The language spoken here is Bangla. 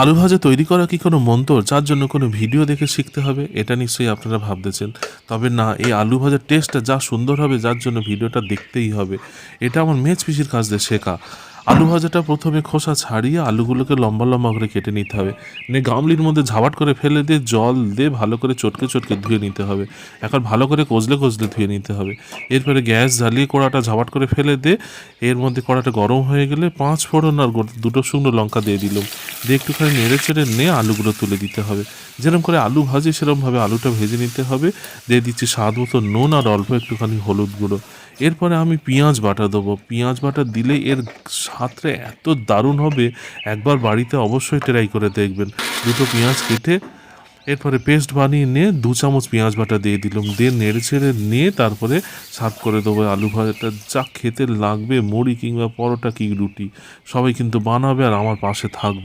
আলু ভাজা তৈরি করা কি কোনো মন্তর যার জন্য কোনো ভিডিও দেখে শিখতে হবে? এটা নিশ্চয়ই আপনারা ভাবতেছেন। তবে না, এই আলু ভাজার টেস্টটা যা সুন্দর হবে যার জন্য ভিডিওটা দেখতেই হবে। এটা আমার মেজ পিসির কাছ দিয়ে শেখা। আলু ভাজাটা প্রথমে খোসা ছাড়িয়ে আলুগুলোকে লম্বা লম্বা করে কেটে নিতে হবে। গামলির মধ্যে ঝাবাট করে ফেলে দিয়ে জল দিয়ে ভালো করে চটকে চটকে ধুয়ে নিতে হবে। এখন ভালো করে কষলে কষলে ধুয়ে নিতে হবে। এরপরে গ্যাস জ্বালিয়ে কড়াটা ঝাবাট করে ফেলে দিয়ে এর মধ্যে কড়াটা গরম হয়ে গেলে 5 ফোড়ন আর দুটো শুকনো লঙ্কা দিয়ে দিলাম। দিয়ে একটুখানি নেড়ে চেড়ে নিয়ে আলুগুলো তুলে দিতে হবে। যেরকম করে আলু ভাজি সেরকমভাবে আলুটা ভেজে নিতে হবে। দিয়ে দিচ্ছি স্বাদ মতো নুন আর অল্প একটুখানি হলুদ গুঁড়ো। এরপরে আমি পেঁয়াজ বাটা দেবো। পেঁয়াজ বাটা দিলে এর স্বাদটা এত দারুণ হবে, একবার বাড়িতে অবশ্যই ট্রাই করে দেখবেন। দুটো পেঁয়াজ কেটে এরপরে পেস্ট বানিয়ে নিয়ে 2 চামচ পেঁয়াজ বাটা দিয়ে দিলাম। দিয়ে নেড়ে ছেড়ে নিয়ে তারপরে সার্ভ করে দেবো। আলু ভাজাটা যা খেতে লাগবে, মুড়ি কিংবা পরোটা কি রুটি সবাই কিন্তু বানাবে আর আমার পাশে থাকবে।